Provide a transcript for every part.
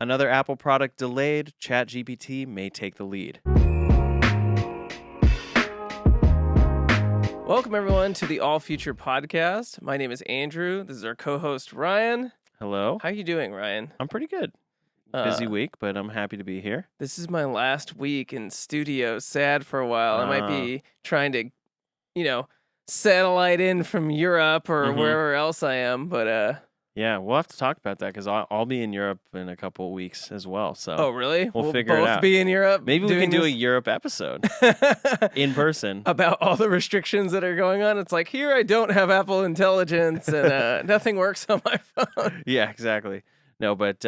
Another Apple product delayed, ChatGPT may take the lead. Welcome, everyone, to the All Future Podcast. My name is Andrew. This is our co-host, Ryan. Hello. How you doing, Ryan? I'm pretty good. Busy week, but I'm happy to be here. This is my last week in studio. Sad for a while. I might be trying to, satellite in from Europe or wherever else I am, but... Yeah, we'll have to talk about that because I'll be in Europe in a couple of weeks as well. So Oh, really? We'll figure it out. Both be in Europe? Maybe we can do a Europe episode in person. About all the restrictions that are going on. It's like, here I don't have Apple Intelligence and nothing works on my phone. Yeah, exactly. No, but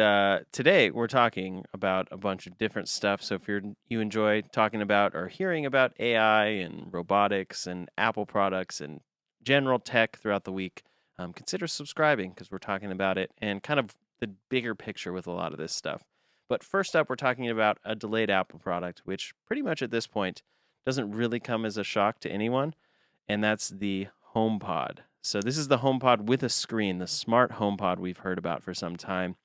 today we're talking about a bunch of different stuff. So if you enjoy talking about or hearing about AI and robotics and Apple products and general tech throughout the week, consider subscribing because we're talking about it and kind of the bigger picture with a lot of this stuff. But first up, we're talking about a delayed Apple product, which pretty much at this point doesn't really come as a shock to anyone, and that's the HomePod. So this is the HomePod with a screen, the smart HomePod we've heard about for some time.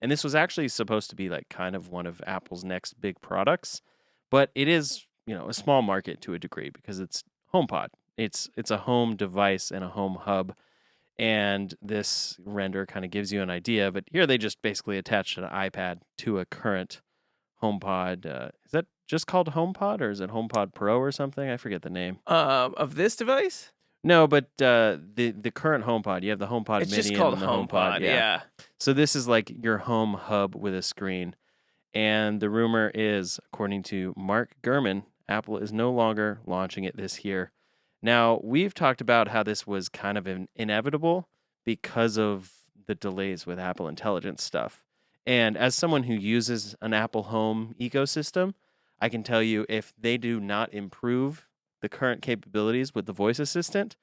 And this was actually supposed to be like kind of one of Apple's next big products, but it is, a small market to a degree because it's HomePod. It's a home device and a home hub. And this render kind of gives you an idea, but here they just basically attached an iPad to a current HomePod. Is that just called HomePod or is it HomePod Pro or something? I forget the name. Of this device? No, but the current HomePod, you have the HomePod It's Mini just called and the HomePod, yeah. So this is like your home hub with a screen. And the rumor is, according to Mark Gurman, Apple is no longer launching it this year. Now, we've talked about how this was kind of inevitable because of the delays with Apple Intelligence stuff. And as someone who uses an Apple Home ecosystem, I can tell you if they do not improve the current capabilities with the voice assistant,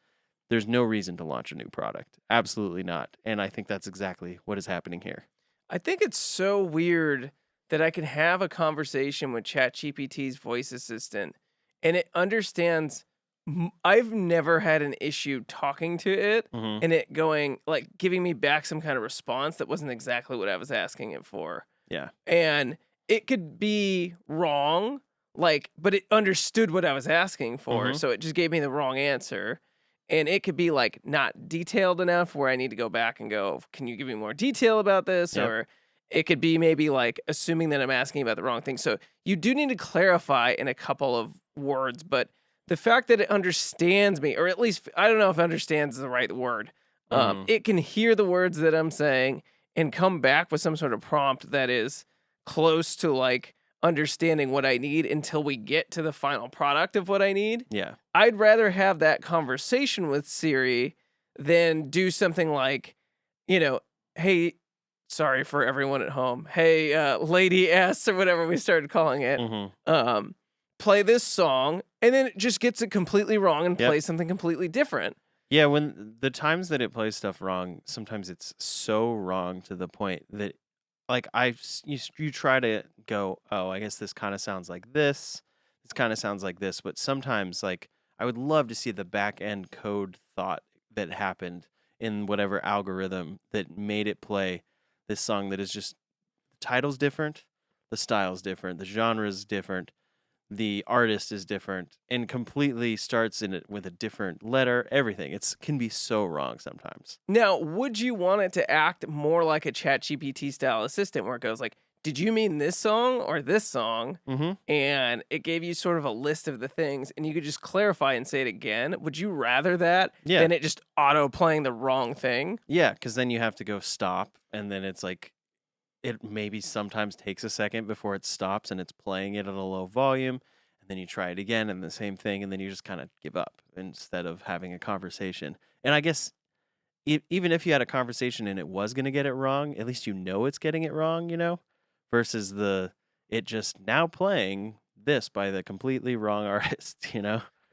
there's no reason to launch a new product. Absolutely not. And I think that's exactly what is happening here. I think it's so weird that I can have a conversation with ChatGPT's voice assistant and it understands. I've never had an issue talking to it and it going, like, giving me back some kind of response that wasn't exactly what I was asking it for. Yeah. And it could be wrong, but it understood what I was asking for. So it just gave me the wrong answer. And it could be, not detailed enough where I need to go back and go, can you give me more detail about this? Yep. Or it could be maybe, assuming that I'm asking about the wrong thing. So you do need to clarify in a couple of words, but the fact that it understands me, or at least, I don't know if understands is the right word. It can hear the words that I'm saying and come back with some sort of prompt that is close to, understanding what I need until we get to the final product of what I need. Yeah. I'd rather have that conversation with Siri than do something like, hey, sorry for everyone at home. Hey, Lady S or whatever we started calling it. Play this song, and then it just gets it completely wrong and plays something completely different. Yeah, when the times that it plays stuff wrong, sometimes it's so wrong to the point that, you try to go, oh, I guess this kind of sounds like this. This kind of sounds like this. But sometimes, I would love to see the back end code thought that happened in whatever algorithm that made it play this song that is just, the title's different, the style's different, the genre's different. The artist is different and completely starts in it with a different letter, everything. It can be so wrong sometimes. Now, would you want it to act more like a ChatGPT style assistant where it goes did you mean this song or this song? And it gave you sort of a list of the things and you could just clarify and say it again. Would you rather that than it just auto playing the wrong thing? Yeah, because then you have to go stop and then it's it maybe sometimes takes a second before it stops and it's playing it at a low volume. And then you try it again and the same thing. And then you just kind of give up instead of having a conversation. And I guess even if you had a conversation and it was going to get it wrong, at least it's getting it wrong, versus it just now playing this by the completely wrong artist,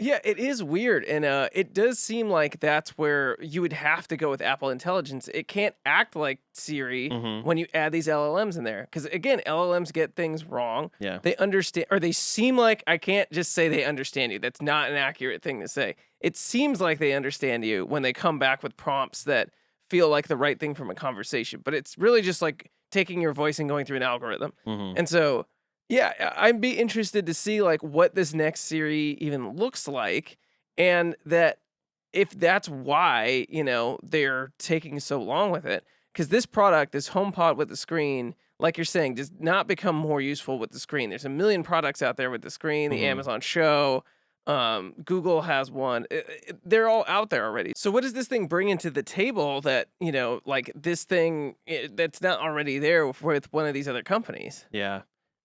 Yeah, it is weird, and it does seem like that's where you would have to go with Apple Intelligence. It can't act like Siri when you add these LLMs in there, because again, LLMs get things wrong. Yeah. They understand, or they seem like, I can't just say they understand you. That's not an accurate thing to say. It seems like they understand you when they come back with prompts that feel like the right thing from a conversation, but it's really just taking your voice and going through an algorithm. Mhm. And so, yeah, I'd be interested to see like what this next Siri even looks like, and that if that's why, they're taking so long with it. Because this product, this HomePod with the screen, like you're saying, does not become more useful with the screen. There's a million products out there with the screen, the Mhm. Amazon Show, Google has one. They're all out there already. So what does this thing bring into the table that, like this thing that's not already there with one of these other companies? Yeah.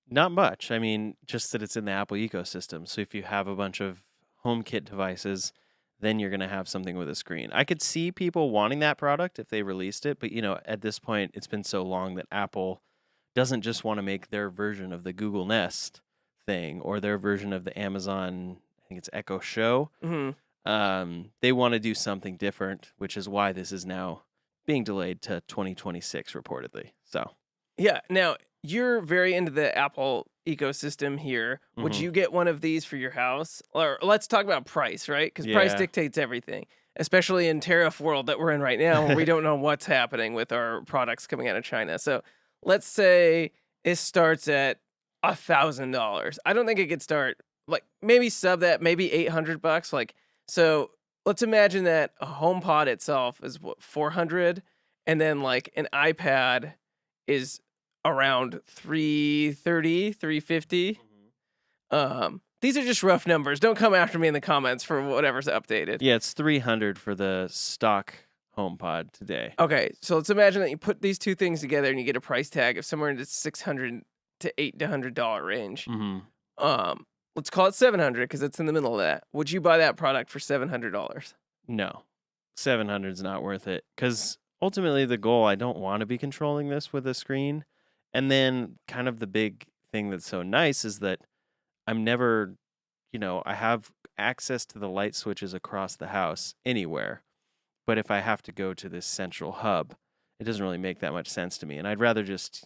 Not much. I mean, just that it's in the Apple ecosystem. So if you have a bunch of HomeKit devices, then you're going to have something with a screen. I could see people wanting that product if they released it, but at this point it's been so long that Apple doesn't just want to make their version of the Google Nest thing or their version of the Amazon, I think it's Echo Show. Hmm. They want to do something different, which is why this is now being delayed to 2026 reportedly. So, Yeah. Now, you're very into the Apple ecosystem here. Would mhm. you get one of these for your house? Or let's talk about price, right? Because price Yeah. dictates everything, especially in tariff world that we're in right now, where we don't know what's happening with our products coming out of China. So let's say it starts at $1,000. I don't think it could start like maybe sub that, maybe $800. Like, so let's imagine that a HomePod itself is what, 400, and then like an iPad is around 330, 350. Mhm. These are just rough numbers. Don't come after me in the comments for whatever's updated. Yeah, it's 300 for the stock HomePod today. Okay, so let's imagine that you put these two things together and you get a price tag of somewhere in the 600 to $800 range. Mhm. Um, let's call it 700 because it's in the middle of that. Would you buy that product for $700? No. 700 is not worth it cuz ultimately the goal, I don't want to be controlling this with a screen. And then kind of the big thing that's so nice is that I'm never, I have access to the light switches across the house anywhere. But if I have to go to this central hub, it doesn't really make that much sense to me. And I'd rather just,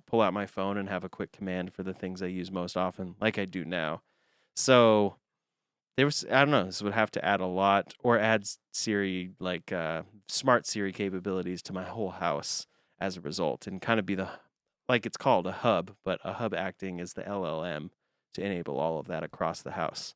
pull out my phone and have a quick command for the things I use most often, like I do now. So I don't know, this would have to add a lot or add Siri, like smart Siri capabilities to my whole house as a result and kind of be like it's called a hub, but a hub acting as the LLM to enable all of that across the house.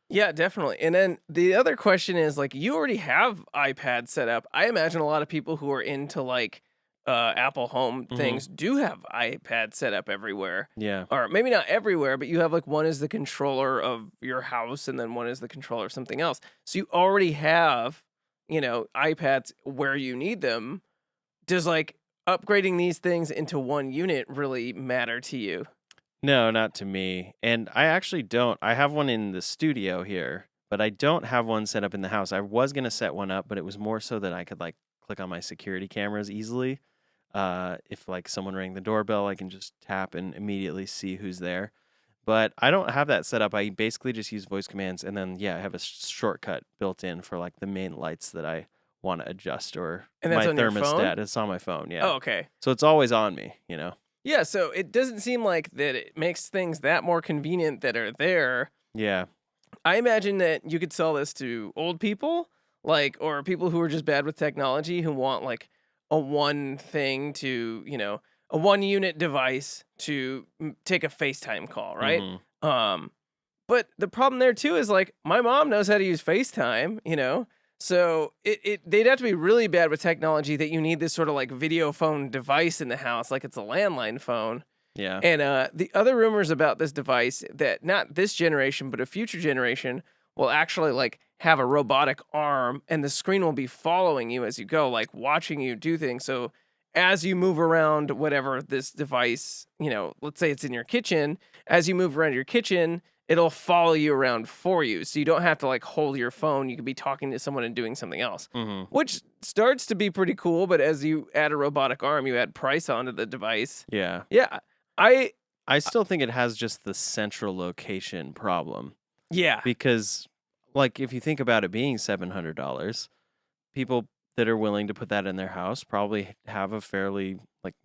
Yeah, definitely. And then the other question is like you already have iPad set up. I imagine a lot of people who are into like Apple Home Hmm. things do have iPad set up everywhere. Yeah. Or maybe not everywhere, but you have like one is the controller of your house and then one is the controller of something else. So you already have, iPads where you need them. Does like upgrading these things into one unit really matter to you? No, not to me. And I actually don't. I have one in the studio here, but I don't have one set up in the house. I was going to set one up, but it was more so that I could like click on my security cameras easily. If like someone rang the doorbell, I can just tap and immediately see who's there. But I don't have that set up. I basically just use voice commands and then I have a shortcut built in for like the main lights that I want to adjust or And that's my on your phone? thermostat. It's on my phone, yeah. Oh, okay. So it's always on me. Yeah, so it doesn't seem like that it makes things that more convenient that are there. Yeah. I imagine that you could sell this to old people, like, or people who are just bad with technology who want like a one thing to, a one unit device to take a FaceTime call, right? Mhm. Um, but the problem there too is like my mom knows how to use FaceTime. So they'd have to be really bad with technology that you need this sort of like video phone device in the house, like it's a landline phone. Yeah. And the other rumors about this device that not this generation, but a future generation will actually like have a robotic arm and the screen will be following you as you go, like watching you do things. So as you move around whatever this device, let's say it's in your kitchen, as you move around your kitchen, it'll follow you around for you. So you don't have to like hold your phone. You could be talking to someone and doing something else, Mhm. which starts to be pretty cool. But as you add a robotic arm, you add price onto the device. Yeah. Yeah. I I still think it has just the central location problem Yeah. because, like, if you think about it being $700, people that are willing to put that in their house probably have a fairly, like,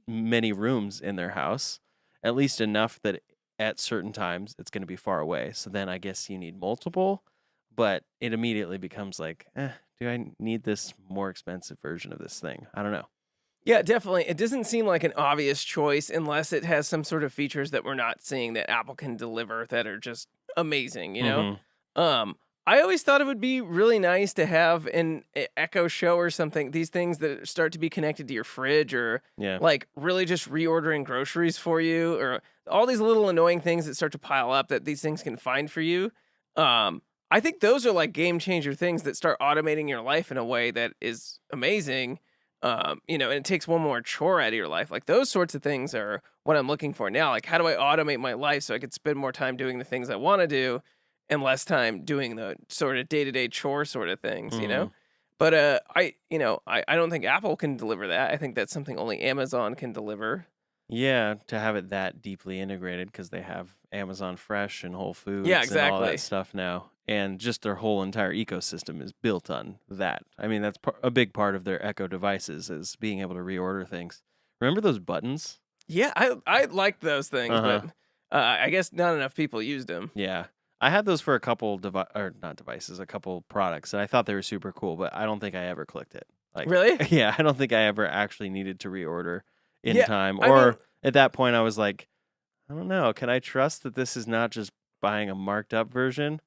many rooms in their house, at least enough that at certain times it's going to be far away. So then I guess you need multiple, but it immediately becomes like, do I need this more expensive version of this thing? I don't know. Yeah, definitely. It doesn't seem like an obvious choice unless it has some sort of features that we're not seeing that Apple can deliver that are just amazing, you know? Mhm. Um, I always thought it would be really nice to have an Echo Show or something, these things that start to be connected to your fridge or Yeah. like really just reordering groceries for you or all these little annoying things that start to pile up that these things can find for you. I think those are like game changer things that start automating your life in a way that is amazing. And it takes one more chore out of your life. Like those sorts of things are what I'm looking for now. Like, how do I automate my life so I could spend more time doing the things I want to do and less time doing the sort of day to day chore sort of things, you know? Mhm. But I don't think Apple can deliver that. I think that's something only Amazon can deliver. Yeah, to have it that deeply integrated because they have Amazon Fresh and Whole Yeah, Foods and all that exactly. stuff now, and just their whole entire ecosystem is built on that. I mean, that's a big part of their Echo devices is being able to reorder things. Remember those buttons? Yeah, I like those things, but Uh-huh. I guess not enough people used them. Yeah. I had those for a couple or not devices, a couple products, and I thought they were super cool, but I don't think I ever clicked it. Like, Really? yeah, I don't think I ever actually needed to reorder in Yeah. time. I mean, Or at that point, I was like, I don't know. Can I trust that this is not just buying a marked up version?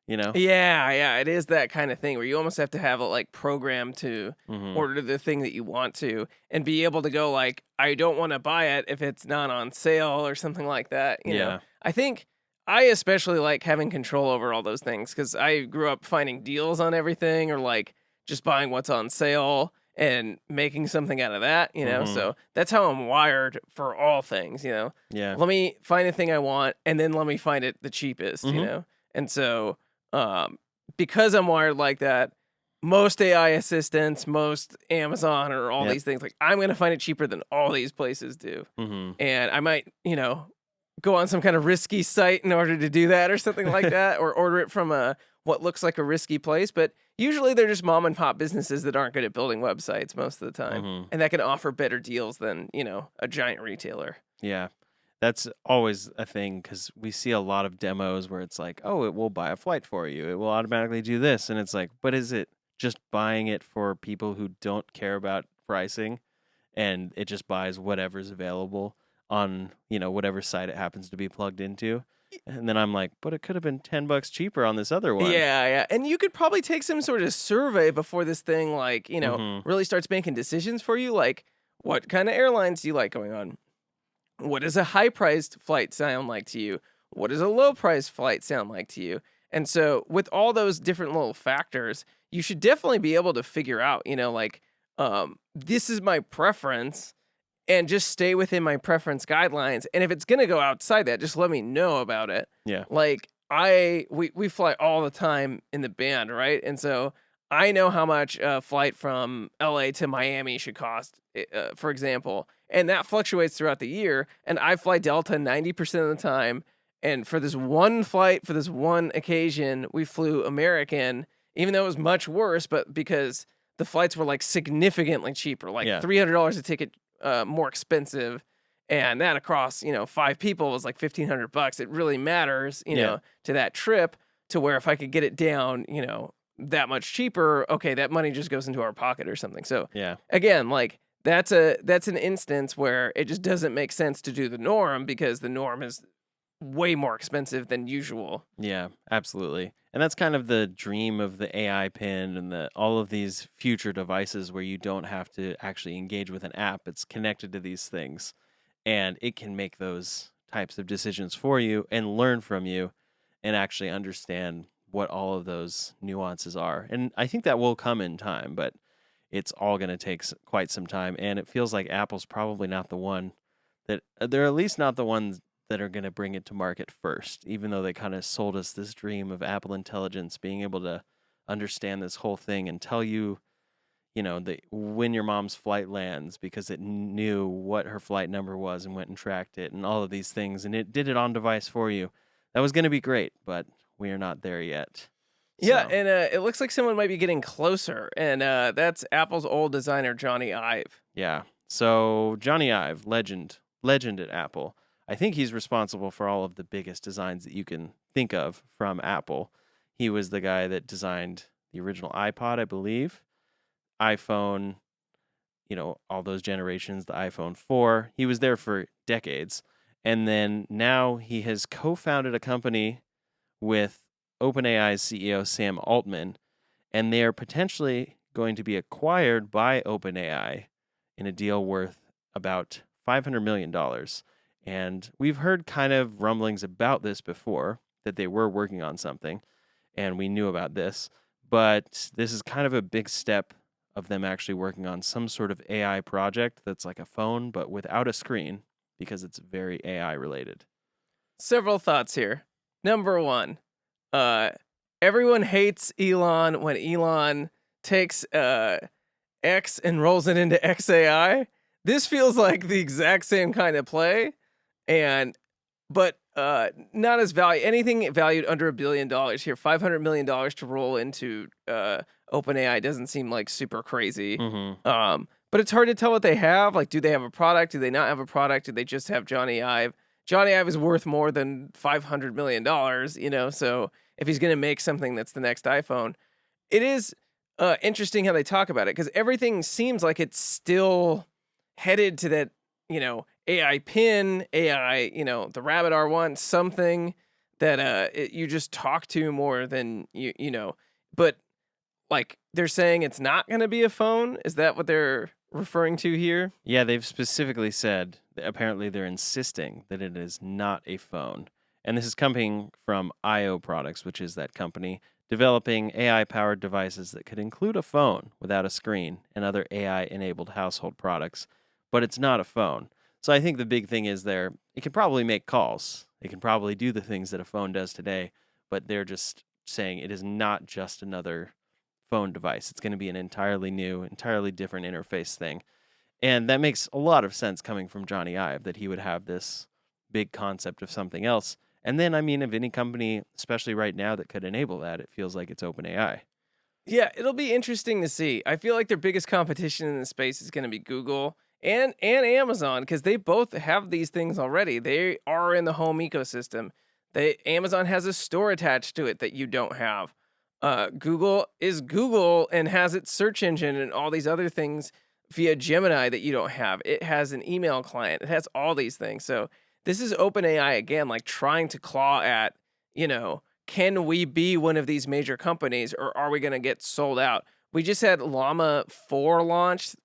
You know? yeah, it is that kind of thing where you almost have to have it like programmed to Hmm. order the thing that you want to and be able to go like, I don't want to buy it if it's not on sale or something like that. Yeah. I think I especially like having control over all those things because I grew up finding deals on everything or like just buying what's on sale and making something out of that. Hmm. So that's how I'm wired for all things. Yeah. Let me find the thing I want and then let me find it the cheapest, you Hmm. know? And so um, because I'm wired like that, most AI assistants, most Amazon or all Yep. these things, like I'm gonna find it cheaper than all these places do. Hmm. And I might go on some kind of risky site in order to do that or something like that, or order it from a what looks like a risky place. But usually they're just mom and pop businesses that aren't good at building websites most of the time. Hmm. And that can offer better deals than a giant retailer. Yeah. That's always a thing because we see a lot of demos where it's like, oh, it will buy a flight for you. It will automatically do this. And it's like, but is it just buying it for people who don't care about pricing? And it just buys whatever's available on, whatever site it happens to be plugged into. And then I'm like, but it could have been $10 cheaper on this other one. Yeah. And you could probably take some sort of survey before this thing, like Mhm. really starts making decisions for you. Like, what kind of airlines do you like going on? What does a high priced flight sound like to you? What does a low priced flight sound like to you? And so, with all those different little factors, you should definitely be able to figure out, like, this is my preference and just stay within my preference guidelines. And if it's gonna go outside that, just let me know about it. Yeah. Like we fly all the time in the band, right? And so I know how much a flight from LA to Miami should cost, for example, and that fluctuates throughout the year. And I fly Delta 90% of the time. And for this one flight, for this one occasion, we flew American, even though it was much worse, but because the flights were like significantly cheaper, like Yeah. $300 a ticket more expensive, and that across 5 people was like $1,500. It really matters, Yeah. to that trip to where if I could get it down that much cheaper, okay, that money just goes into our pocket or something. So Yeah. again, like that's an instance where it just doesn't make sense to do the norm because the norm is way more expensive than usual. Yeah, absolutely. And that's kind of the dream of the AI pin and all of these future devices where you don't have to actually engage with an app. It's connected to these things and it can make those types of decisions for you and learn from you and actually understand what all of those nuances are. And I think that will come in time, but it's all going to take quite some time. And it feels like Apple's probably not the one that they're at least not the ones that are going to bring it to market first, even though they kind of sold us this dream of Apple Intelligence being able to understand this whole thing and tell you, when your mom's flight lands because it knew what her flight number was and went and tracked it and all of these things. And it did it on device for you. That was going to be great, but we are not there yet. Yeah, So, and it looks like someone might be getting closer, and that's Apple's old designer Johnny Ive. yeah. So Johnny Ive, legend at Apple. I think he's responsible for all of the biggest designs that you can think of from Apple. He was the guy that designed the original iPod, I believe, iPhone, all those generations, the iPhone 4. He was there for decades. And then now he has co-founded a company with OpenAI's CEO Sam Altman, and they are potentially going to be acquired by OpenAI in a deal worth about $500 million. And we've heard kind of rumblings about this before, that they were working on something, and we knew about this. But this is kind of a big step of them actually working on some sort of AI project that's like a phone, but without a screen, because it's very AI related. Several thoughts here. Number one, uh, everyone hates Elon when Elon takes X and rolls it into XAI. This feels like the exact same kind of play, and but not as value anything valued under $1 billion here. $500 million to roll into OpenAI doesn't seem like super crazy. Mm-hmm. But it's hard to tell what they have. Like, do they have a product? Do they not have a product? Do they just have Johnny Ive? Johnny Ive is worth more than $500 million, So if he's going to make something that's the next iPhone, it is interesting how they talk about it, because everything seems like it's still headed to that, AI pin, AI, the Rabbit R1, something that you just talk to more than But like, they're saying it's not going to be a phone. Is that what they're referring to here? Yeah, they've specifically said that apparently they're insisting that it is not a phone. And this is coming from IO Products, which is that company developing AI powered devices that could include a phone without a screen and other AI enabled household products. But it's not a phone. So I think the big thing is it can probably make calls. It can probably do the things that a phone does today, but they're just saying it is not just another phone device. It's going to be an entirely new, entirely different interface thing. And that makes a lot of sense coming from Johnny Ive, that he would have this big concept of something else. And then, if any company, especially right now, that could enable that, it feels like it's OpenAI. Yeah, it'll be interesting to see. I feel like their biggest competition in the space is going to be Google and Amazon, because they both have these things already. They are in the home ecosystem. Amazon has a store attached to it that you don't have. Google is Google and has its search engine and all these other things via Gemini that you don't have. It has an email client. It has all these things. So this is OpenAI again, like trying to claw at, can we be one of these major companies, or are we going to get sold out? We just had Llama 4 launched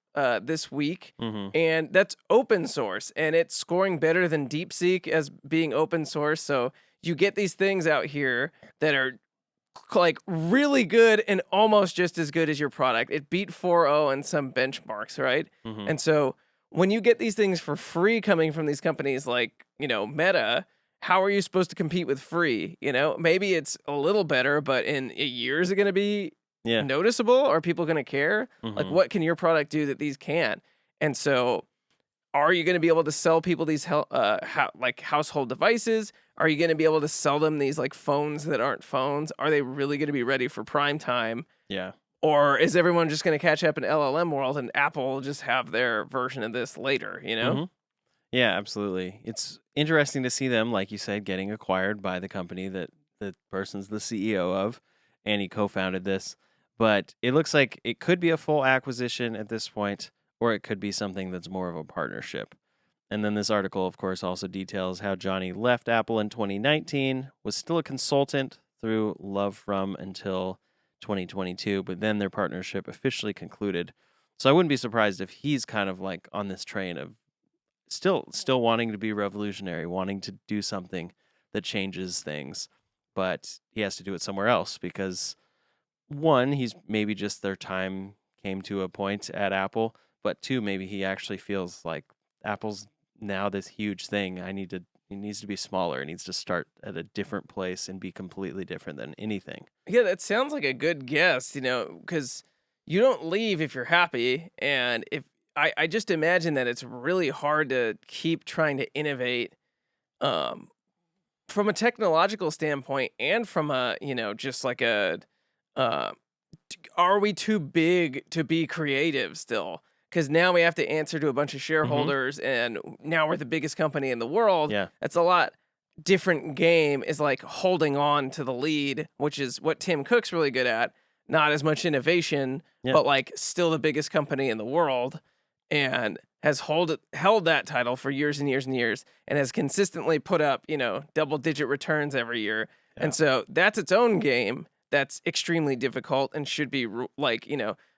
this week, Mm-hmm. and that's open source, and it's scoring better than DeepSeek as being open source. So you get these things out here that are like really good and almost just as good as your product. It beat 4.0 in some benchmarks, right? Mm-hmm. And so when you get these things for free coming from these companies like, Meta, how are you supposed to compete with free? Maybe it's a little better, but in a year, is it going to be Yeah. noticeable? Are people going to care? Like, Mm-hmm. what can your product do that these can't? And so, are you going to be able to sell people these like household devices? Are you going to be able to sell them these like phones that aren't phones? Are they really going to be ready for prime time? Yeah. Or is everyone just going to catch up in LLM world and Apple will just have their version of this later, Mm-hmm. Yeah, absolutely. It's interesting to see them, like you said, getting acquired by the company that the person's the CEO of, and he co-founded this. But it looks like it could be a full acquisition at this point, or it could be something that's more of a partnership. And then this article, of course, also details how Johnny left Apple in 2019, was still a consultant through Love From until 2022, but then their partnership officially concluded. So I wouldn't be surprised if he's kind of like on this train of still wanting to be revolutionary, wanting to do something that changes things, but he has to do it somewhere else because one, he's maybe just their time came to a point at Apple, but two, maybe he actually feels like Apple's now this huge thing. It needs to be smaller. It needs to start at a different place and be completely different than anything. Yeah, that sounds like a good guess, because you don't leave if you're happy. And if I just imagine that it's really hard to keep trying to innovate um, from a technological standpoint and from a, just like uh, are we too big to be creative still? Because now we have to answer to a bunch of shareholders, and now we're the biggest company in the world. Yeah. That's a lot different game, is like holding on to the lead, which is what Tim Cook's really good at. Not as much innovation, Yeah. but like still the biggest company in the world. and has held that title for years and years and years, and has consistently put up, double-digit returns every year. Yeah. And so that's its own game that's extremely difficult and should be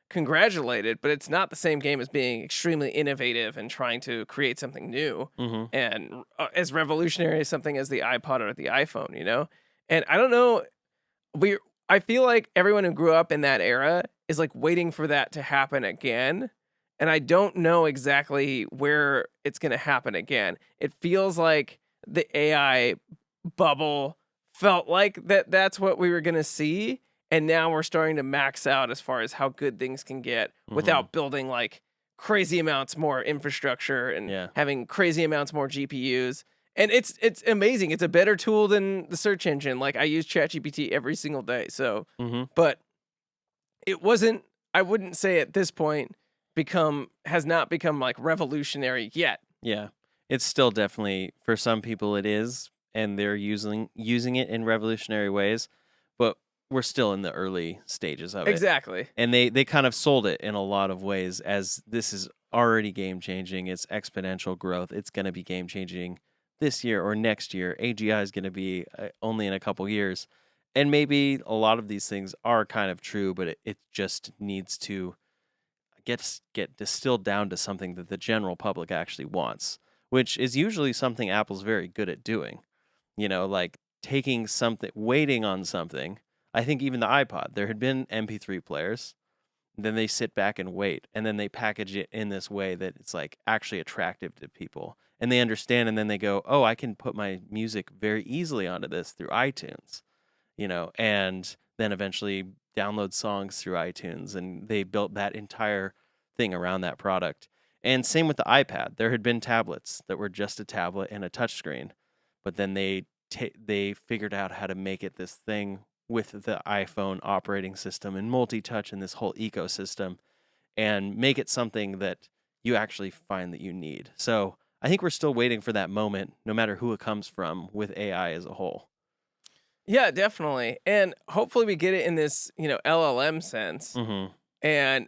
congratulated, but it's not the same game as being extremely innovative and trying to create something new Hmm. and as revolutionary as something as the iPod or the iPhone. And I don't know, I feel like everyone who grew up in that era is like waiting for that to happen again. And I don't know exactly where it's going to happen again. It feels like the AI bubble felt like that's what we were going to see. And now we're starting to max out as far as how good things can get Hmm. without building like crazy amounts more infrastructure and Yeah. having crazy amounts more GPUs. And it's amazing. It's a better tool than the search engine. Like I use ChatGPT every single day. So, Hmm. but it wasn't, I wouldn't say at this point has not become like revolutionary yet. Yeah. It's still definitely, for some people it is, and they're using it in revolutionary ways, but we're still in the early stages of it. Exactly. And they kind of sold it in a lot of ways as this is already game changing. It's exponential growth. It's going to be game changing this year or next year. AGI is going to be only in a couple years. And maybe a lot of these things are kind of true, but it just needs to get distilled down to something that the general public actually wants, which is usually something Apple's very good at doing. Like taking something, waiting on something. I think even the iPod, there had been MP3 players. Then they sit back and wait, and then they package it in this way that it's like actually attractive to people, and they understand, and then they go, "Oh, I can put my music very easily onto this through iTunes," and then eventually download songs through iTunes, and they built that entire thing around that product. And same with the iPad. There had been tablets that were just a tablet and a touchscreen, but then they figured out how to make it this thing with the iPhone operating system and multi-touch and this whole ecosystem and make it something that you actually find that you need. So I think we're still waiting for that moment, no matter who it comes from, with AI as a whole. Yeah, definitely. And hopefully we get it in this, LLM sense. Mm-hmm. And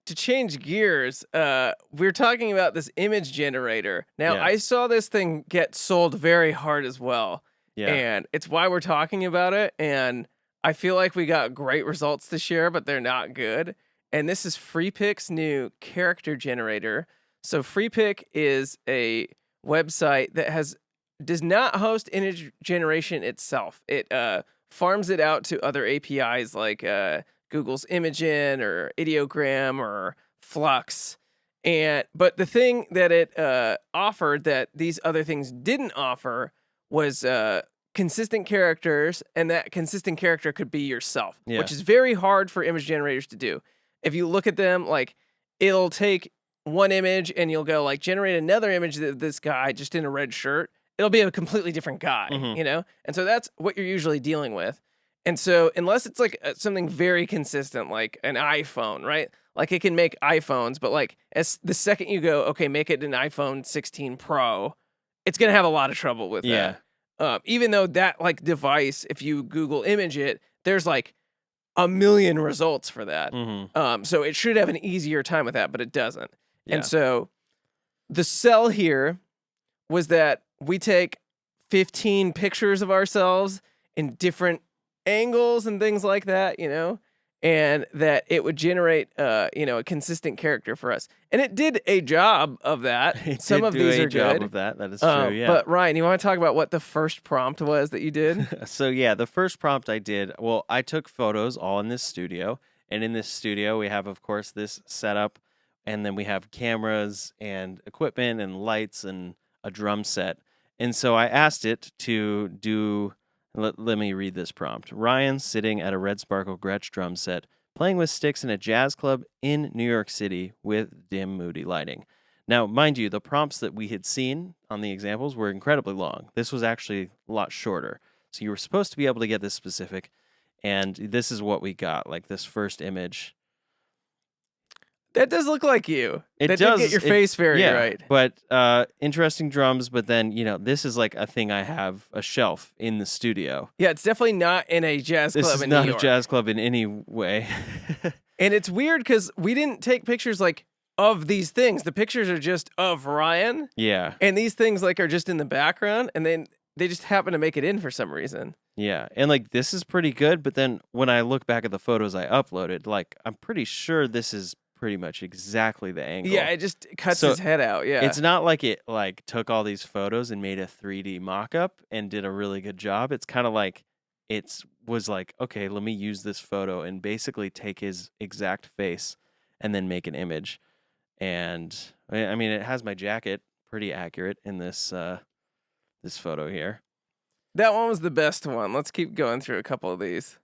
to change gears, we're talking about this image generator. Now, Yeah. I saw this thing get sold very hard as well. Yeah. And it's why we're talking about it. And I feel like we got great results to share, but they're not good. And this is FreePic's new character generator. So FreePic is a website that does not host image generation itself. It farms it out to other APIs like Google's Imagen or Ideogram or Flux. But the thing that it offered that these other things didn't offer was consistent characters, and that consistent character could be yourself, Yeah. which is very hard for image generators to do. If you look at them, like it'll take one image and you'll go like generate another image of this guy just in a red shirt. It'll be a completely different guy, Mhm. And so that's what you're usually dealing with. And so unless it's like something very consistent, like an iPhone, right? Like it can make iPhones, but like as the second you go, okay, make it an iPhone 16 Pro, it's gonna have a lot of trouble with Yeah. that. Even though that like device, if you Google image it, there's like a million results for that. Mhm. So it should have an easier time with that, but it doesn't. Yeah. And so the sell here was that we take 15 pictures of ourselves in different angles and things like that, and that it would generate, a consistent character for us. And it did a job of that. It Some did of do these a are job good. of that. That is true. Yeah. But Ryan, you want to talk about what the first prompt was that you did? So yeah, the first prompt I did, well, I took photos all in this studio, and in this studio we have, of course, this setup, and then we have cameras and equipment and lights and a drum set. And so I asked it to do. Let me read this prompt. Ryan sitting at a red sparkle Gretsch drum set, playing with sticks in a jazz club in New York City with dim, moody lighting. Now, mind you, the prompts that we had seen on the examples were incredibly long. This was actually a lot shorter. So you were supposed to be able to get this specific, and this is what we got, like this first image. That does look like you. It That does did get your it- face very yeah, right. But interesting drums, but then, this is like a thing I have a shelf in the studio. Yeah, it's definitely not in a jazz This club is in not New a York. jazz club in any way. And it's weird because we didn't take pictures like of these things. The pictures are just of Ryan, Yeah. and these things like are just in the background, and then they just happen to make it in for some reason. Yeah. And like this is pretty good, but then when I look back at the photos I uploaded, like I'm pretty sure this is pretty much exactly the angle. Yeah, it just cuts So his head out. Yeah. it's not like it like took all these photos and made a 3D mock-up and did a really good job. It's kind of like was like, okay, let me use this photo and basically take his exact face and then make an image. And I mean, it has my jacket pretty accurate in this this photo here. That one was the best one. Let's keep going through a couple of these.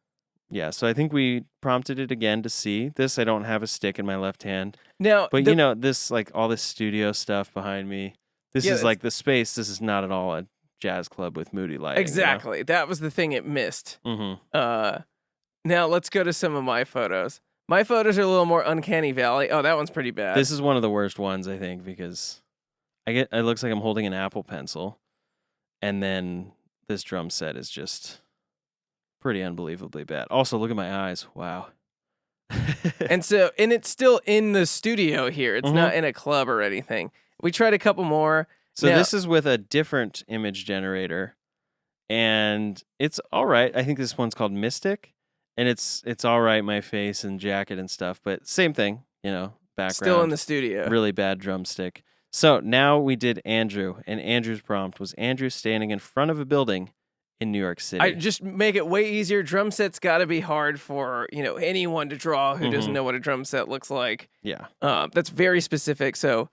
Yeah, so I think we prompted it again to see this. I don't have a stick in my left hand, Now, but you know, this like all this studio stuff behind me. This Yeah, is like the space. This is not at all a jazz club with moody lighting. exactly. That was the thing it missed. Mm-hmm. Now let's go to some of my photos. My photos are a little more uncanny valley. Oh, that one's pretty bad. This is one of the worst ones, I think, because it looks like I'm holding an Apple Pencil, and then this drum set is just pretty unbelievably bad. Also, look at my eyes. Wow. and it's still in the studio here. It's not in a club or anything. We tried a couple more. So Now- this is with a different image generator, and it's all right. I think this one's called Mystic, and it's all right, my face and jacket and stuff, but same thing, you know, background. Still in the studio. Really bad drumstick. So now we did Andrew, and Andrew's prompt was Andrew standing in front of a building in New York City. I just make it way easier. Drum set's got to be hard for, anyone to draw who doesn't know what a drum set looks like. Yeah. That's very specific. So,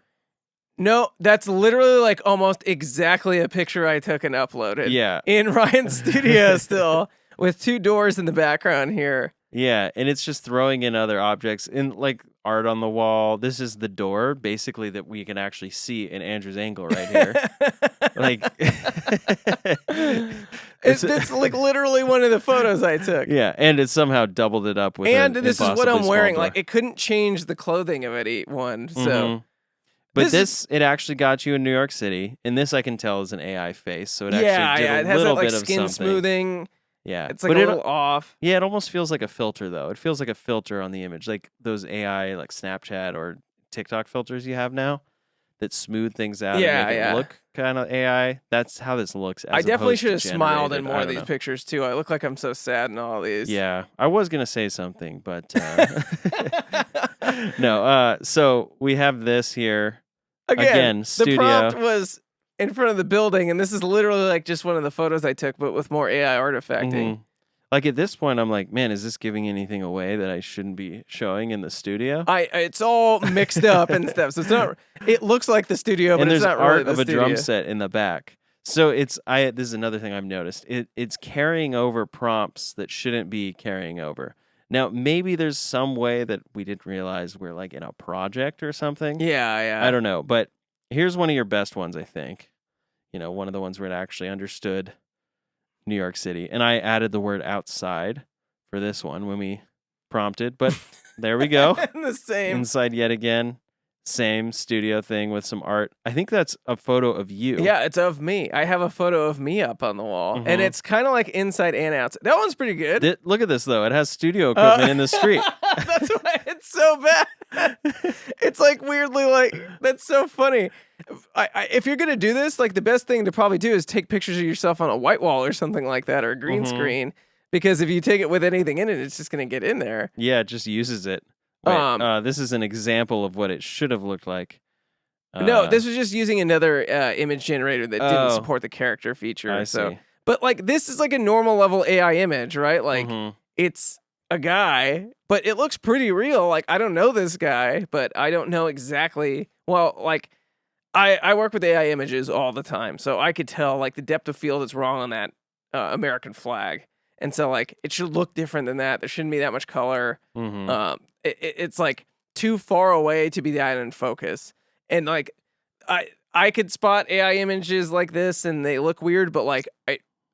no, that's literally like almost exactly a picture I took and uploaded. Yeah. In Ryan's studio still, with 2 doors in the background here. Yeah, and it's just throwing in other objects in like art on the wall. This is the door, basically, that we can actually see in Andrew's angle right here. Like, it's like literally one of the photos I took. Yeah, and it somehow doubled it up with. And this is what I'm wearing. Door. Like, it couldn't change the clothing of any one. So, but it actually got you in New York City, and this I can tell is an AI face. So it actually did it a has little that like bit of skin something. smoothing. Yeah, It's like a little off. Yeah, it almost feels like a filter though. It feels like a filter on the image, like those AI like Snapchat or TikTok filters you have now that smooth things out and make it look kind of AI. That's how this looks. I definitely should have smiled in generated. more I of don't these know. pictures too. I look like I'm so sad in all these. Yeah, I was gonna say something, but no. So we have this here again. Studio. The prompt was in front of the building, and this is literally like just one of the photos I took, but with more AI artifacting. Mhm. Like at this point, I'm like, man, is this giving anything away that I shouldn't be showing in the studio? It's all mixed up and stuff. So it's not. It looks like the studio, but And it's there's not really art the of a studio. drum set in the back. So this is another thing I've noticed. It's carrying over prompts that shouldn't be carrying over. Now, maybe there's some way that we didn't realize we're like in a project or something. Yeah. I don't know. But here's one of your best ones, I think. One of the ones where it actually understood New York City. And I added the word outside for this one when we prompted. But there we go. The same. Inside yet again. Same studio thing with some art. I think that's a photo of you. Yeah, it's of me. I have a photo of me up on the wall, and it's kind of like inside and outside. That one's pretty good. Look at this, though. It has studio equipment in the street. That's why it's so bad. It's like weirdly like, that's so funny. If you're going to do this, like the best thing to probably do is take pictures of yourself on a white wall or something like that, or a green screen, because if you take it with anything in it, it's just going to get in there. Yeah, it just uses it. Wait, this is an example of what it should have looked like. No, this was just using another image generator that didn't support the character feature. I see. But like this is like a normal level AI image, right? Like it's a guy, but it looks pretty real. Like I don't know this guy, but I don't know exactly. Well, like I work with AI images all the time, so I could tell like the depth of field is wrong on that American flag, and so like it should look different than that. There shouldn't be that much color. It's like too far away to be that in focus. And like I could spot AI images like this and they look weird, but like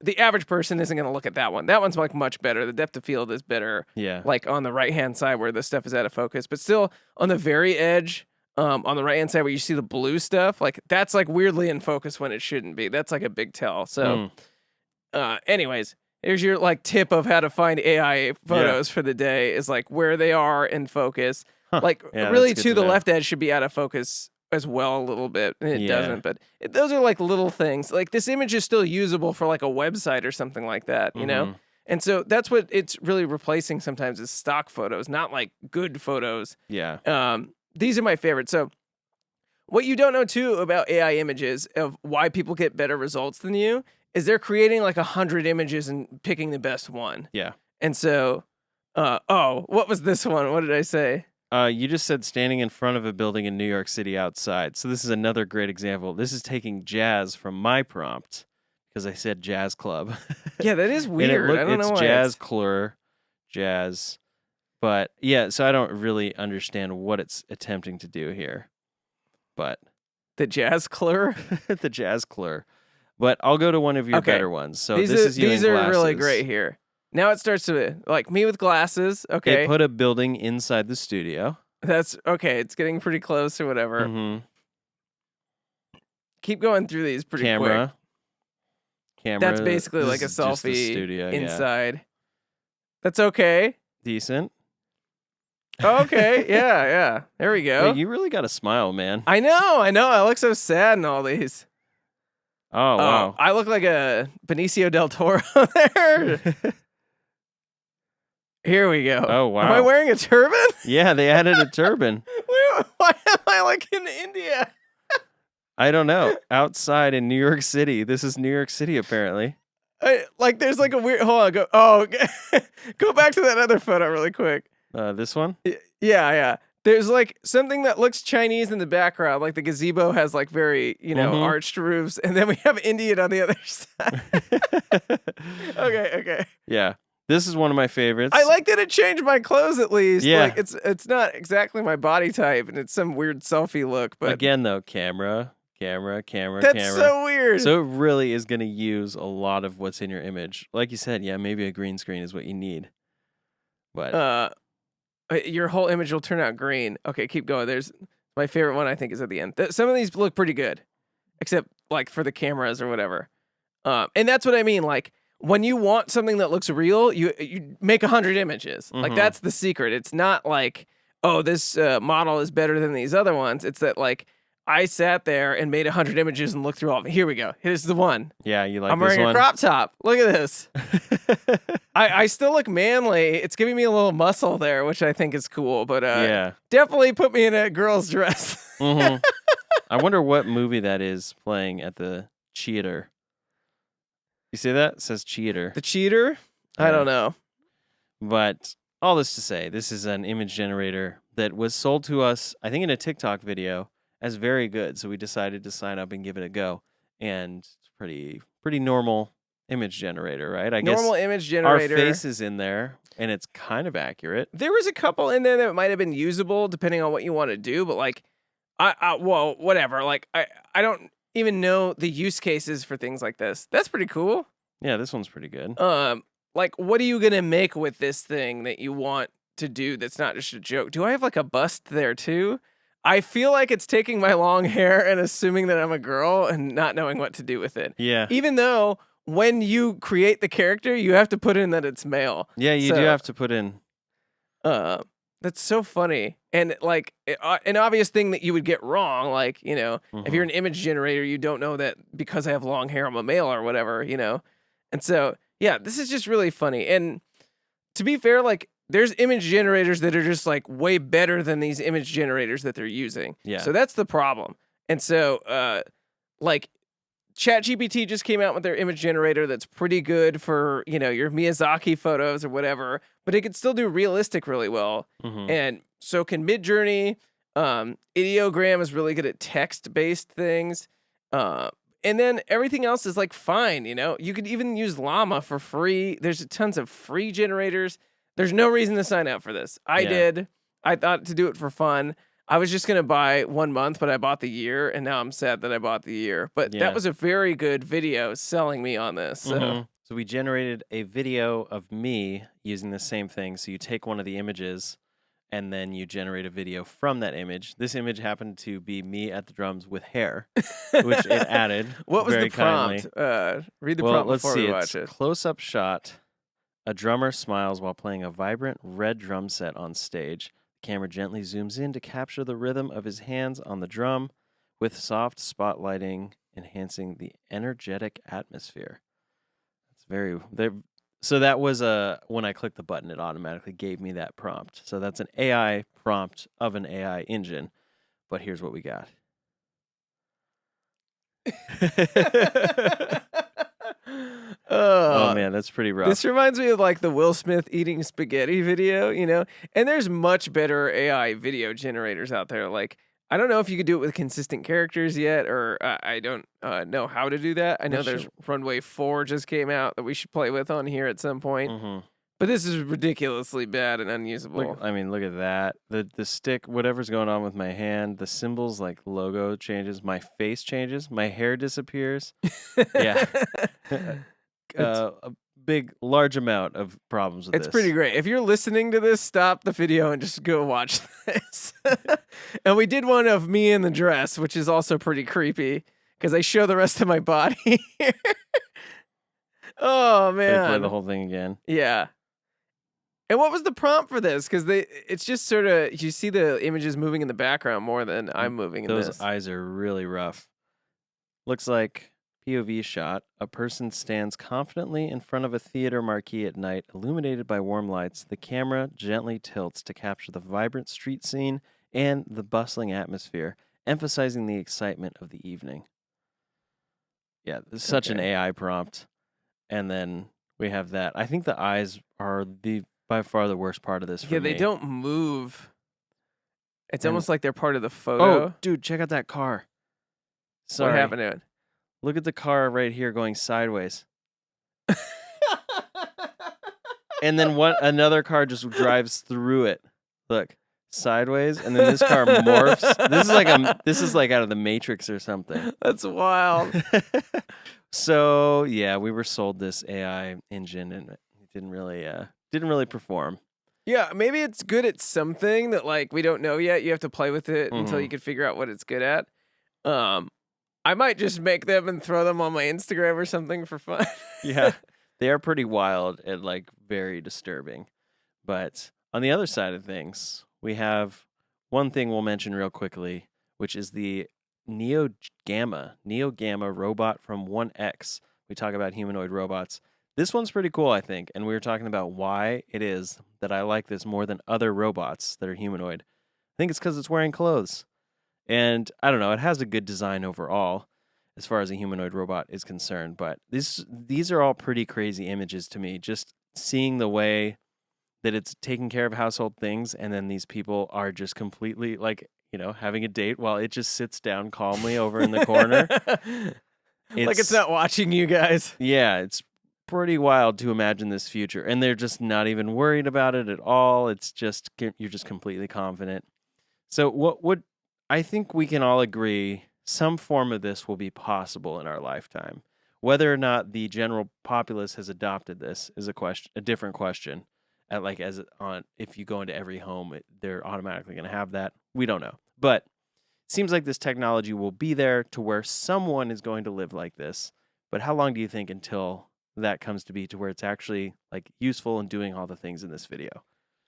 the average person isn't going to look at that one. That one's like much better. The depth of field is better. Yeah. Like on the right hand side where the stuff is out of focus, but still on the very edge, on the right hand side where you see the blue stuff, like that's like weirdly in focus when it shouldn't be. That's like a big tell. So, anyways. Here's your like tip of how to find AI photos for the day is like where they are in focus. Huh. Like, Yeah, that's really, good too, to the know. left edge should be out of focus as well a little bit, and it Yeah. doesn't, but those are, like, little things. Like, this image is still usable for, like, a website or something like that, you know? Mhm. And so that's what it's really replacing sometimes is stock photos, not, like, good photos. Yeah. These are my favorites. So what you don't know too about AI images of why people get better results than you is they're creating like 100 images and picking the best one. Yeah. And so, what was this one? What did I say? You just said standing in front of a building in New York City outside. So this is another great example. This is taking jazz from my prompt because I said jazz club. Yeah, that is And weird. I don't it's know why jazz it's clur, jazz. But yeah, so I don't really understand what it's attempting to do here. But the jazz clur. the jazz clur. But I'll go to one of your Okay, better ones. So this is you in these are really glasses. great here. Now it starts to like me with glasses. Okay, It put a building inside the studio. that's okay. It's getting pretty close or whatever. Mm-hmm. Keep going through these pretty quick. Camera. That's basically This like a is just the selfie studio, yeah. inside. That's okay. Decent. Okay, yeah. There we go. Hey, you really got a smile, man. I know. I look so sad in all these. Oh, wow. I look like a Benicio del Toro there. Here we go. Oh, wow. Am I wearing a turban? Yeah, they added a turban. Why am I like in India? I don't know. Outside in New York City. This is New York City, apparently. Like there's like a weird. Hold on. Go. Oh, go back to that other photo really quick. This one? Yeah. There's like something that looks Chinese in the background, like the gazebo has like very, arched roofs, and then we have Indian on the other side. Okay. Yeah. This is one of my favorites. I like that it changed my clothes at least. Yeah. Like it's not exactly my body type, and it's some weird selfie look, but Again, though, camera. that's so weird. So it really is going to use a lot of what's in your image. Like you said, yeah, maybe a green screen is what you need. But your whole image will turn out green. Okay, keep going. There's my favorite one. I think is at the end. Some of these look pretty good, except like for the cameras or whatever. And that's what I mean. Like when you want something that looks real, you make 100 images. Like Mhm. that's the secret. It's not like, oh, this model is better than these other ones. It's that like I sat there and made 100 images and looked through all of them. Here we go. Here's the one. yeah, you like I'm this wearing one? a crop top. Look at this. I still look manly. It's giving me a little muscle there, which I think is cool. But Yeah. definitely put me in a girl's dress. Mhm. I wonder what movie that is playing at the theater. You see that? It says cheater. The cheater? I Yeah. don't know. But all this to say, this is an image generator that was sold to us, I think, in a TikTok video as very good. So we decided to sign up and give it a go. And it's pretty normal image generator, right? I Normal guess image our generator. face is in there, and it's kind of accurate. There was a couple in there that might have been usable depending on what you want to do, but like, well, whatever. Like, I don't even know the use cases for things like this. That's pretty cool. Yeah, this one's pretty good. Like, what are you gonna make with this thing that you want to do that's not just a joke? Do I have like a bust there too? I feel like it's taking my long hair and assuming that I'm a girl and not knowing what to do with it. Yeah. Even though when you create the character, you have to put in that it's male. Yeah, you do So, have to put in. That's so funny. And like an obvious thing that you would get wrong, like, if you're an image generator, you don't know that because I have long hair, I'm a male or whatever, And so, yeah, this is just really funny. And to be fair, like, there's image generators that are just like way better than these image generators that they're using. Yeah. So that's the problem. And so, like, ChatGPT just came out with their image generator that's pretty good for, your Miyazaki photos or whatever, but it can still do realistic really well. Mhm. And so can Midjourney. Ideogram is really good at text-based things. And then everything else is like fine, You could even use Llama for free. There's tons of free generators. There's no reason to sign up for this. I Yeah. did. I thought to do it for fun. I was just going to buy 1 month, but I bought the year, and now I'm sad that I bought the year. But Yeah. that was a very good video selling me on this. So Mhm. So we generated a video of me using the same thing. So you take one of the images and then you generate a video from that image. This image happened to be me at the drums with hair, which it added. what was very the prompt? kindly. Read the Well, prompt let's before see. we It's watch it. close-up shot. A drummer smiles while playing a vibrant red drum set on stage. camera gently zooms in to capture the rhythm of his hands on the drum with soft spotlighting, enhancing the energetic atmosphere. It's very so that was when I clicked the button, it automatically gave me that prompt. So that's an AI prompt of an AI engine. But here's what we got. Oh man, that's pretty rough. This reminds me of like the Will Smith eating spaghetti video, you know? And there's much better AI video generators out there. Like, I don't know if you could do it with consistent characters yet, or I don't know how to do that. I know there's Runway 4 just came out that we should play with on here at some point. But this is ridiculously bad and unusable. Look at that. The stick, whatever's going on with my hand, the symbols like logo changes, my face changes, my hair disappears. Yeah. A large amount of problems with this. It's pretty great. If you're listening to this, stop the video and just go watch this. And we did one of me in the dress, which is also pretty creepy because I show the rest of my body. Oh man. They play the whole thing again. Yeah. And what was the prompt for this? Because it's just sort of, you see the images moving in the background more than I'm moving in this. Those eyes are really rough. Looks like POV shot. A person stands confidently in front of a theater marquee at night, illuminated by warm lights. The camera gently tilts to capture the vibrant street scene and the bustling atmosphere, emphasizing the excitement of the evening. Yeah, this is such an AI prompt. And then we have that. I think the eyes are by far the worst part of this for me. Yeah, they don't move. It's almost like they're part of the photo. Oh, dude, check out that car. Sorry. What happened to it? Look at the car right here going sideways. And then another car just drives through it. Look, sideways, and then this car morphs. This is like out of the Matrix or something. That's wild. So, yeah, we were sold this AI engine and it didn't really perform. Yeah, maybe it's good at something that like we don't know yet. You have to play with it until you can figure out what it's good at. I might just make them and throw them on my Instagram or something for fun. Yeah, they are pretty wild and like very disturbing. But on the other side of things, we have one thing we'll mention real quickly, which is the Neo Gamma robot from 1X. We talk about humanoid robots. This one's pretty cool, I think, and we were talking about why it is that I like this more than other robots that are humanoid. I think it's because it's wearing clothes. And I don't know, it has a good design overall as far as a humanoid robot is concerned, but these are all pretty crazy images to me. Just seeing the way that it's taking care of household things, and then these people are just completely like, having a date while it just sits down calmly over in the corner. Like it's not watching you guys. Yeah, it's pretty wild to imagine this future, and they're just not even worried about it at all. It's just you're just completely confident. So what I think we can all agree, some form of this will be possible in our lifetime. Whether or not the general populace has adopted this is a different question. If you go into every home, they're automatically going to have that. We don't know, but it seems like this technology will be there to where someone is going to live like this. But how long do you think until that comes to be to where it's actually like useful and doing all the things in this video?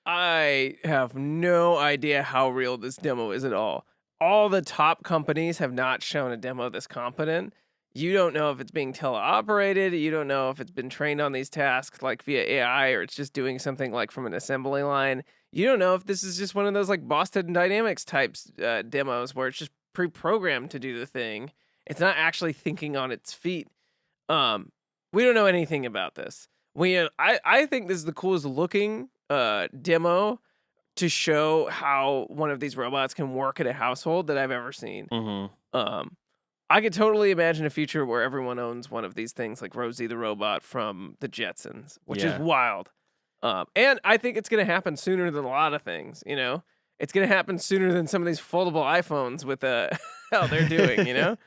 I have no idea how real this demo is at all. All the top companies have not shown a demo this competent. You don't know if it's being teleoperated. You don't know if it's been trained on these tasks like via AI, or it's just doing something like from an assembly line. You don't know if this is just one of those like Boston Dynamics types demos where it's just pre-programmed to do the thing. It's not actually thinking on its feet. We don't know anything about this. I think this is the coolest looking demo to show how one of these robots can work in a household that I've ever seen. I could totally imagine a future where everyone owns one of these things, like Rosie the robot from the Jetsons, which is wild. And I think it's going to happen sooner than a lot of things. It's going to happen sooner than some of these foldable iPhones with how they're doing. It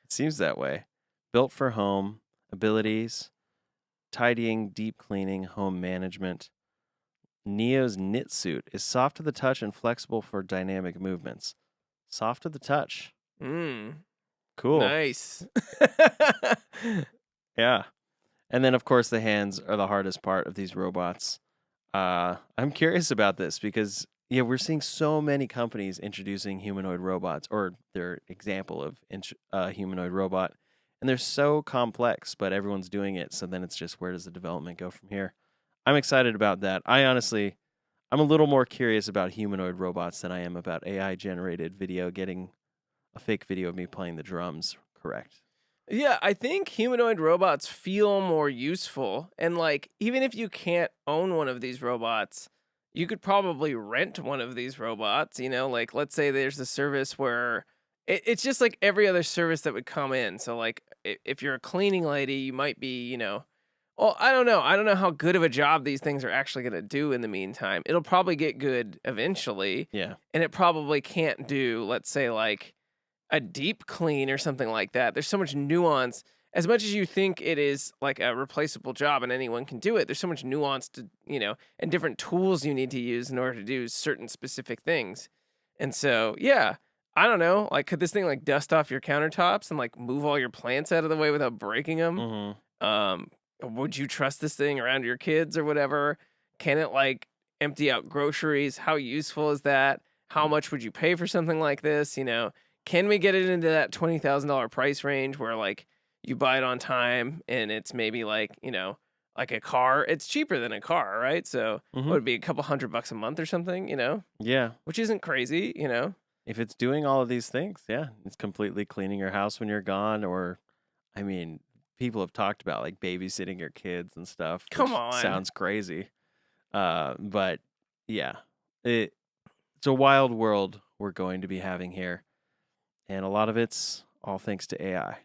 seems that way. Built for home abilities, tidying, deep cleaning, home management. Neo's knit suit is soft to the touch and flexible for dynamic movements. Soft to the touch. Cool. Nice. Yeah. And then, of course, the hands are the hardest part of these robots. I'm curious about this because, Yeah, we're seeing so many companies introducing humanoid robots or their example of humanoid robot. And they're so complex, but everyone's doing it. So then it's just where does the development go from here? I'm excited about that. I'm a little more curious about humanoid robots than I am about AI generated video getting a fake video of me playing the drums correct. Yeah, I think humanoid robots feel more useful. And like, even if you can't own one of these robots, you could probably rent one of these robots. Like, let's say there's a service where it's just like every other service that would come in. So, like, if you're a cleaning lady, you might be, well, I don't know. I don't know how good of a job these things are actually going to do in the meantime. It'll probably get good eventually. Yeah. And it probably can't do, let's say, like, a deep clean or something like that. There's so much nuance. As much as you think it is like a replaceable job and anyone can do it, there's so much nuance and different tools you need to use in order to do certain specific things. And so, yeah, I don't know. Like, could this thing like dust off your countertops and like move all your plants out of the way without breaking them? Hmm. Um, would you trust this thing around your kids or whatever? Can it like empty out groceries? How useful is that? How much would you pay for something like this? Can we get it into that $20,000 price range where like you buy it on time and it's maybe like, like a car? It's cheaper than a car, right? So what Hmm. would it be, a couple $100 a month or something, Yeah. which isn't crazy. If it's doing all of these things, yeah, it's completely cleaning your house when you're gone. Or, I mean, people have talked about like babysitting your kids and stuff, Come which on. sounds crazy. But yeah, it, it's a wild world we're going to be having here. And a lot of it's all thanks to AI.